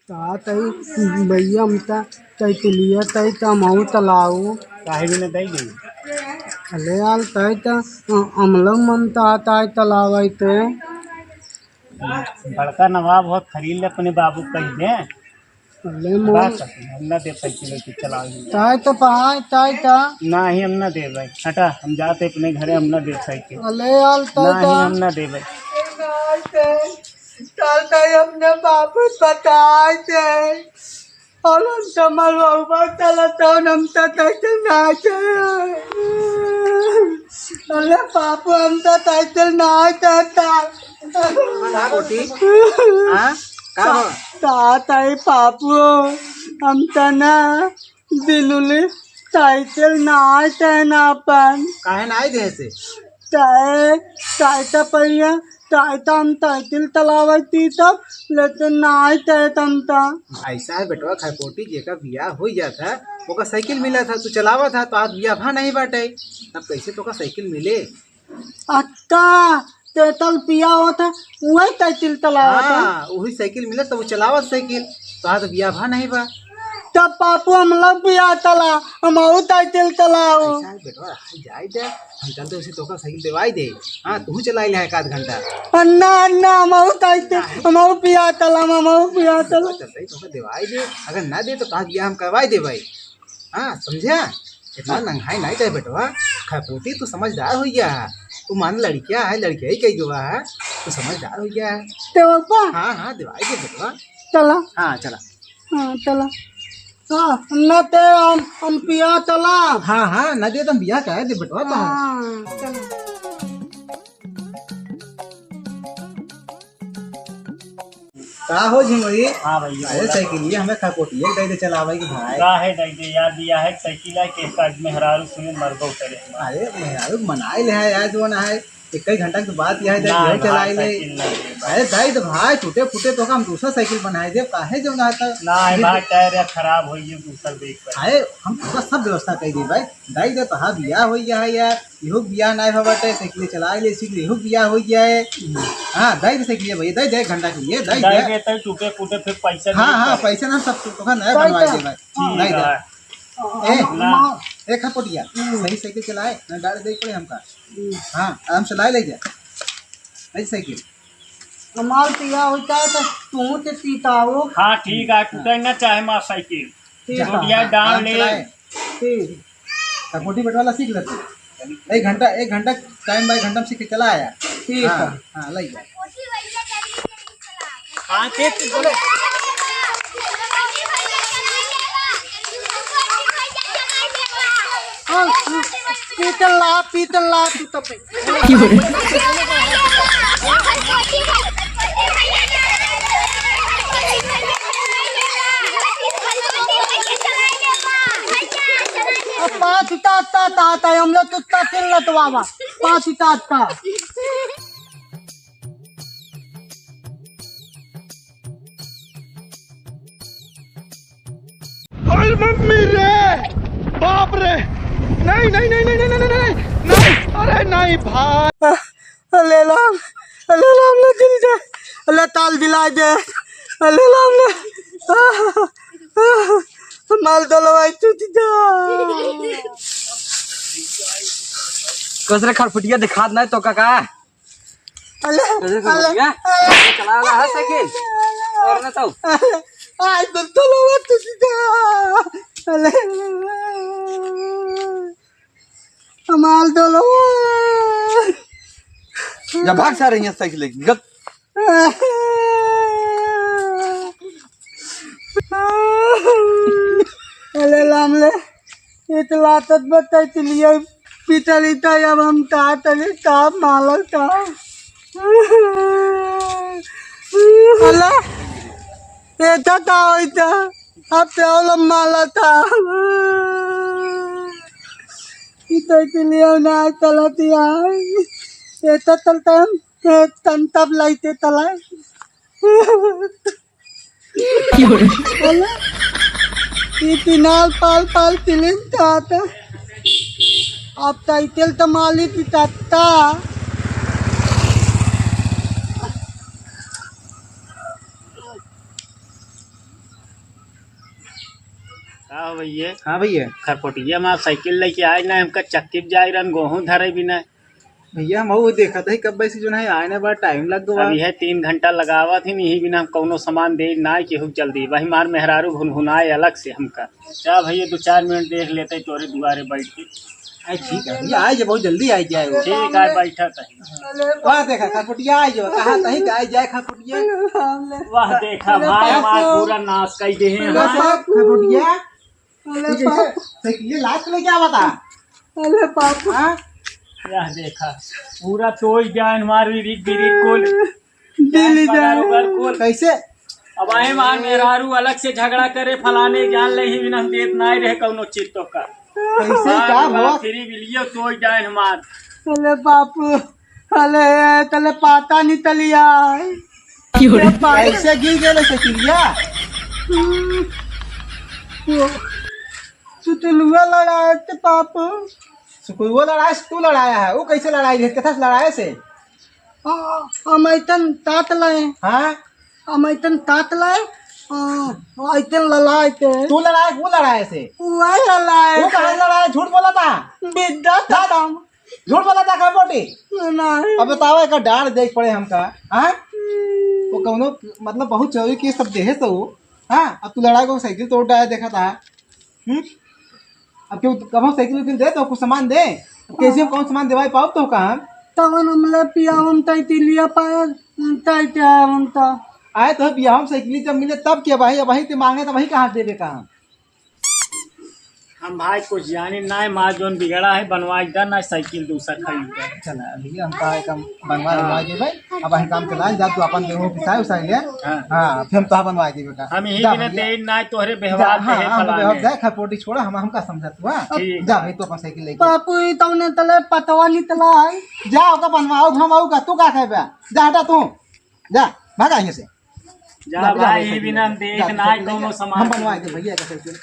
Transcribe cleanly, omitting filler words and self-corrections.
तातई भैया हमता तैतलिया तई तमऊ तलाऊ काहे भी न दई गई अले यार तई त अमलंग मनता ताई तलावई ते बड़का नवाब बहुत खरीद ले अपने बाबू कही दे अले मोर हम न दे साइकिल की चला ताई तो पहाड़ ताई ता ना ही हम न दे भाई हटा हम जाते अपने घरे हम न दे साइकिल अले यार ना तई ही ता हम न दे भाई ताई अपने बाबू बताए थे और हम तमल बाबा चला तो हम तई ना अरे पापू हम तई ना चाहता ताई पापू हम तना दिलुली साइकिल ना ना अपन काहे नाई दे से ताई पहिया ताई हम साइकिल चलावती तब लेकिन ना तमता ऐसा है बेटवा खरपोटी जेका बियाह हो जाता ओका साइकिल मिला था तू चलावा था तो आज बियाह भा नहीं बाटे अब कैसे तो का साइकिल मिले। अच्छा तेतल पिया होता वही साइकिल चलावा था वही साइकिल मिला तो वो चलावा साइकिल तो आज बियाह भा नहीं बा तब पापू हम लोग पिया चला हम साइकिल चलाओ ऐसा है बेटवा जाई दे हम चलते उसे तो का साइकिल देवाई दे हां तू चलाई ले एक आध घंटा अन्ना अन्ना हम साइकिल हम पिया चला चलते तो का देवाई दे अगर ना दे तो आज बियाह हम करवाई दे भाई हां समझा इतना नंगाई नहीं दे बेटवा खरपोटी तू समझदार हो गया है तू मान लड़कियां है लड़कियां ही कई हुआ है तू समझदार हो गया है तो पापा हां देवाई दे बेटवा चला हां चला चला हाँ न ते हम पिया चला हाँ न दे तुम बियाह कहे दे बेटवा तो चला का हो झिंगोरी हां भैया अरे साइकिल ये हमें खरपोटिया दे दे चलावे की भाई काहे दई दे यार दिया है साइकिल है के काज में हरारू सुने मरबो करे अरे मेहरारू मनाई ले है यार जो ना है एक घंटा के बाद यह दे चलाई ले अरे दाई तो भाई टूटे फूटे तो हम दूसरा साइकिल बनाए दे काहे जो ना था ना भाई टायर खराब होई है दूसरा देख पर अरे हम पूरा सब व्यवस्था कर दी भाई दाई दे तो बियाह हो गया है यार इहो बियाह नहीं हो बटे साइकिल चलाए ले सीख इहो बियाह हो गया है हां दाई दे साइकिल भैया दाई दे घंटा के लिए दाई दे तो टूटे फूटे फिर पैसा हां पैसा ना सब तो नया बनवा दे भाई दाई दे एक खरपोटिया सही साइकिल चलाए ना गाड़ी दे पड़े हमका हाँ आराम से ला ले जा ऐसी साइकिल हमार पिया होता है तो तू ते सीताओ हाँ ठीक है टूटे ना चाहे माँ साइकिल रोडिया डाल ले खरपोटी बैठवाला सीख लेते एक घंटा टाइम बाय घंटा सीख के चला आया ठीक है हाँ ले जा हाँ ठीक बोले पीतल ला तू तब पाँच ताता हम लोग तुत्ता चिल्ला तो बाबा पाँच ताता मम्मी रे बाप रे नहीं नहीं नहीं नहीं नहीं नहीं नहीं अरे नहीं भाई अल्लाह ले दिल दे अल्लाह ताल दिला दे अल्लाह माल दलवाई तू दिदा कसरे खरपुटिया दिखा नहीं तो काका अल्लाह चला रहा है साइकिल और ना तो आई तो दलवाई तू दिदा अल्लाह माल दलवाई या भाग सा रही है साइकिल लेके गप अले लामले इतला तक बताई लिए पिटली था अब हम तातले ताप मालक था अल्लाह ये था होता अब प्याला माला था इतने लिए ना चलाती है ये तो चलता है तंतब लाइटे तला इतनाल पाल पाल फिल्म था अब साइकिल तो मालिक पिटाता का भैया हाँ भैया। खरपोटिया में आप साइकिल लेके आए ना हमका चक्की पे जाए रन गेहूं धरे भी ना भैया हम वो देखा था कब वैसे जो है आने बड़ा टाइम लग गया। अभी है 3 घंटा लगावा थी यही बिना कौनो सामान दे ना केहू जल्दी वही मार मेहरारू भुनभुनाए अलग से हमका। क्या भैया 2-4 मिनट देख लेते तोरे दुआरे बैठ के। अरे ठीक है भैया, आई जाए बहुत जल्दी आई जाए वो। ठीक है बैठा कहीं। वाह देखा खरपुटिया आई जाओ, कहा कहीं का आई जाए खरपुटिया। वाह देखा भाई हमार पूरा नाश कर दे हैं खरपुटिया ये लास्ट में क्या बता। अरे बापू हाँ यह देखा पूरा तोड़ जाए हमारी रिक कोल दिल्ली जाए कोल। कैसे अब आए मार मेहरारू अलग से झगड़ा करे फलाने जान ले ही बिना देत ना रहे कौनो चीज तो का कैसे क्या हुआ। फ्री बिलियो तोड़ जाए हमार। अरे बापू अरे तले पाता नहीं तलिया कैसे गिर गए सचिलिया। तू तो लुआ लड़ाए थे पापू। कोई वो लड़ाई से तू लड़ाया है, वो कैसे लड़ाई है कथा से लड़ाए से। अमैतन तात लाए हाँ अमैतन तात लाए ऐतन ललाए थे तू लड़ाए वो लड़ाए से। वही ललाए वो कहाँ लड़ाया, झूठ बोला था। विद्या था झूठ बोला था खरपोटी। नहीं अब बताओ एक डांट देख पड़े हमका। हाँ वो कौनो मतलब बहुत जरूरी की सब देहे तो। हाँ अब तू लड़ाई को साइकिल तोड़ डाया देखा था। अब क्यों कब साइकिल उकिल दे तो कुछ सामान दे। कैसे कौन सामान देवाई पाओ तो कहा तवन हमला पियावन तई तिलिया पाया तई त्यावन ता आए तो बिहार में साइकिल जब मिले तब क्या भाई वही तो मांगे तो वही कहाँ देवे कहाँ। हम भाई कुछ जानी ना है माँ जोन बिगड़ा है बनवा इधर ना साइकिल दूसरा खरीद चला भैया हम कहा काम बनवा दे भाई। अब वही काम चला जा तू अपन गेहूँ पिसाए उसा लिया। हाँ फिर हम तो बनवा देवे का। हम यही बिना दे ना तोहरे व्यवहार पे है फलाने। जाए खरपोटी छोड़ा हम हमका समझा तू। ठीक। जा भाई तू अपन साइकिल लेके पापू ई तवने तले पतवा नहीं तला जा ओका बनवाओ हम आऊ का तू का खाए जा हटा तू जा भागा यहाँ से। जा भाई बिना देख ना कौनो हम सामान बनवा दे भैया का साइकिल।